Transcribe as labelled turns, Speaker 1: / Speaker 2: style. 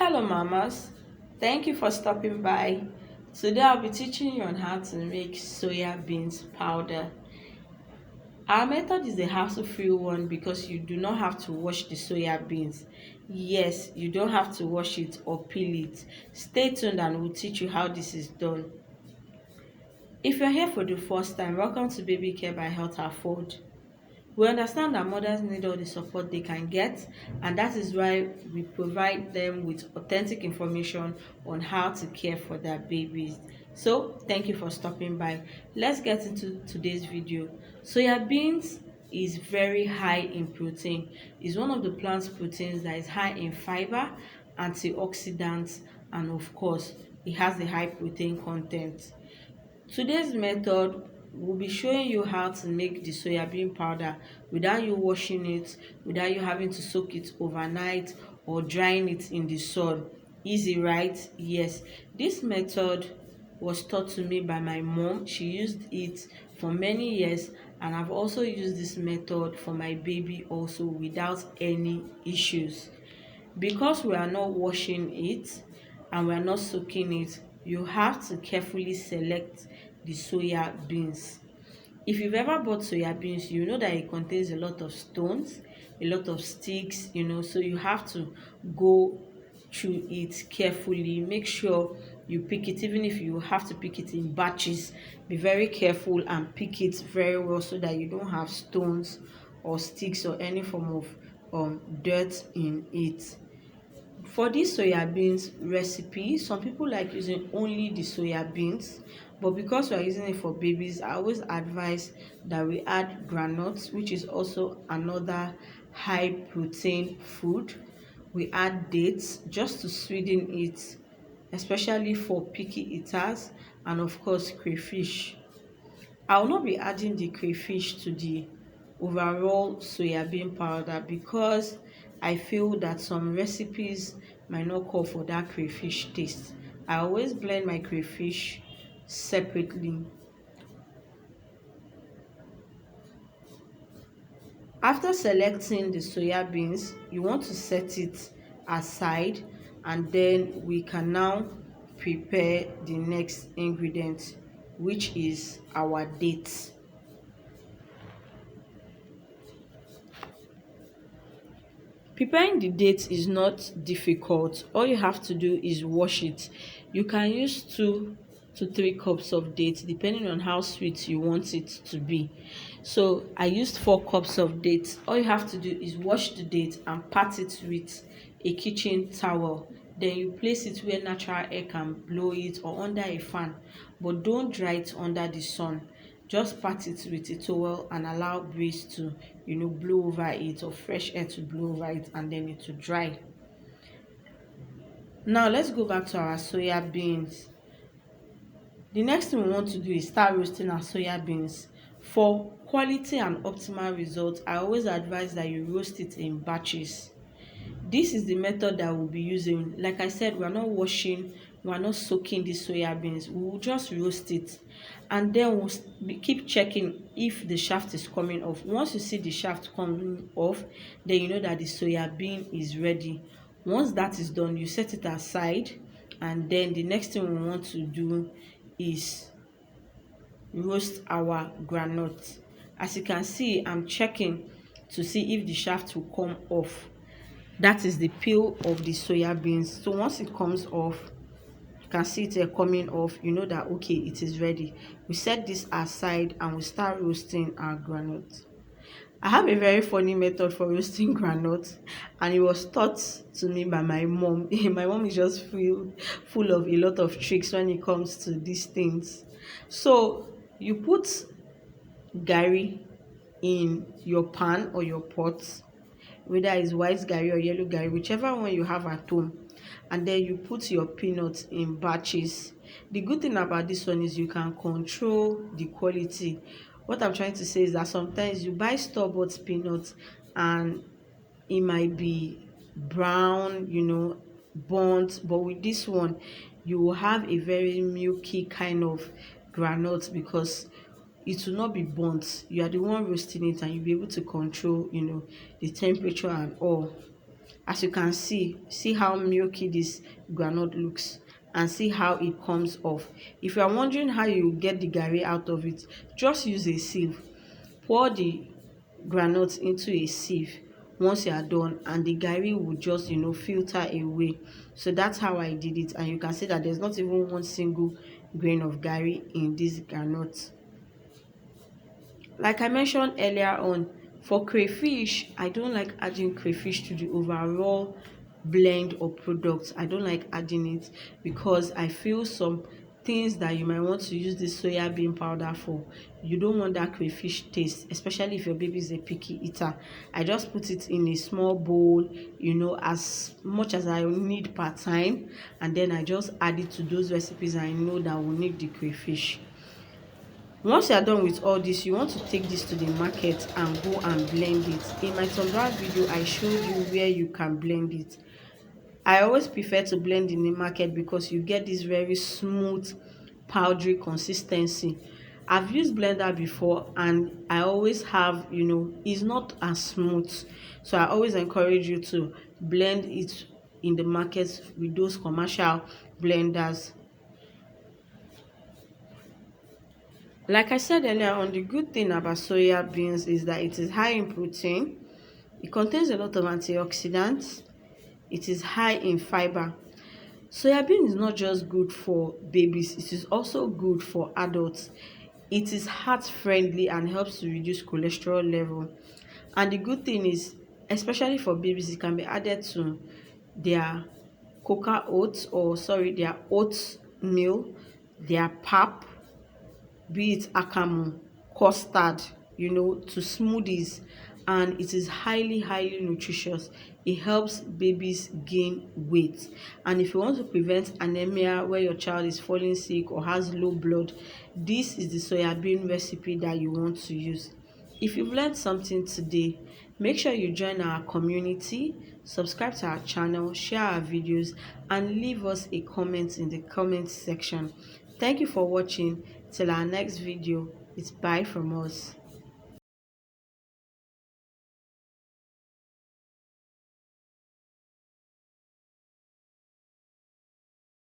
Speaker 1: Hello mamas, thank you for stopping by. Today I'll be teaching you on how to make soya beans powder. Our method is a hassle-free one because you do not have to wash the soya beans. Yes, you don't have to wash it or peel it. Stay tuned and we'll teach you how this is done. If you're here for the first time, welcome to Baby Care by Health Afford. We understand that mothers need all the support they can get, and that is why we provide them with authentic information on how to care for their babies. So, thank you for stopping by. Let's get into today's video. Soya beans is very high in protein. It's one of the plant's proteins that is high in fiber, antioxidants, and of course, it has a high protein content. Today's method will be showing you how to make the soya bean powder without you washing it, without you having to soak it overnight or drying it in the sun. Easy, right? Yes. This method was taught to me by my mom. She used it for many years, and I've also used this method for my baby also without any issues. Because we are not washing it and we are not soaking it, you have to carefully select the soya beans. If you've ever bought soya beans, you know that it contains a lot of stones, a lot of sticks, so you have to go through it carefully. Make sure you pick it, even if you have to pick it in batches. Be very careful and pick it very well so that you don't have stones or sticks or any form of dirt in it. For this soya beans recipe, some people like using only the soya beans, but because we are using it for babies, I always advise that we add groundnuts, which is also another high protein food. We add dates just to sweeten it, especially for picky eaters, and of course crayfish. I will not be adding the crayfish to the overall soya bean powder because I feel that some recipes might not call for that crayfish taste. I always blend my crayfish separately. After selecting the soya beans, you want to set it aside, and then we can now prepare the next ingredient, which is our dates. Preparing the dates is not difficult. All you have to do is wash it. You can use 2 to 3 cups of dates depending on how sweet you want it to be. So I used 4 cups of dates. All you have to do is wash the date and pat it with a kitchen towel. Then you place it where natural air can blow it or under a fan, but don't dry it under the sun. Just pat it with a towel and allow breeze to blow over it, or fresh air to blow over it, and then it will dry. Now let's go back to our soya beans. The next thing we want to do is start roasting our soya beans. For quality and optimal results, I always advise that you roast it in batches. This is the method that we'll be using. Like I said, we're not washing, we're not soaking the soya beans. We will just roast it, and then keep checking if the shaft is coming off. Once you see the shaft coming off, then you know that the soya bean is ready. Once that is done, you set it aside, and then the next thing we want to do is roast our groundnut. As you can see, I'm checking to see if the shaft will come off. That is the peel of the soya beans. So once it comes off, you can see it coming off, you know that okay, it is ready. We set this aside and we start roasting our groundnut. I have a very funny method for roasting groundnut, and it was taught to me by my mom. My mom is just full of a lot of tricks when it comes to these things. So you put garri in your pan or your pot, whether it's white garri or yellow garri, whichever one you have at home, and then you put your peanuts in batches. The good thing about this one is you can control the quality. What I'm trying to say is that sometimes you buy store-bought peanuts and it might be brown, burnt, but with this one you will have a very milky kind of groundnut because it will not be burnt. You are the one roasting it, and you'll be able to control the temperature and all. As you can see how milky this groundnut looks, and see how it comes off. If you are wondering how you get the garri out of it, just use a sieve. Pour the groundnut into a sieve once you are done, and the garri will just filter away. So that's how I did it, and you can see that there's not even one single grain of garri in this groundnut. Like I mentioned earlier on, for crayfish, I don't like adding crayfish to the overall blend or product. I don't like adding it because I feel some things that you might want to use this soya bean powder for, you don't want that crayfish taste, especially if your baby is a picky eater. I just put it in a small bowl, as much as I need per time, and then I just add it to those recipes I know that will need the crayfish. Once you are done with all this, you want to take this to the market and go and blend it. In my Tumblr video, I showed you where you can blend it. I always prefer to blend in the market because you get this very smooth, powdery consistency. I've used blender before and I always have, it's not as smooth. So I always encourage you to blend it in the market with those commercial blenders. Like I said earlier on, the good thing about soya beans is that it is high in protein, it contains a lot of antioxidants, it is high in fiber. Soya bean is not just good for babies, it is also good for adults. It is heart friendly and helps to reduce cholesterol level. And the good thing is, especially for babies, it can be added to their cocoa oats, or sorry, their oats meal, their pap, be it akamu, custard, to smoothies, and it is highly nutritious. It helps babies gain weight, and if you want to prevent anemia where your child is falling sick or has low blood, this is the soya bean recipe that you want to use. If you've learned something today, make sure you join our community, subscribe to our channel, share our videos, and leave us a comment in the comment section. Thank you for watching. Till our next video, it's bye from us.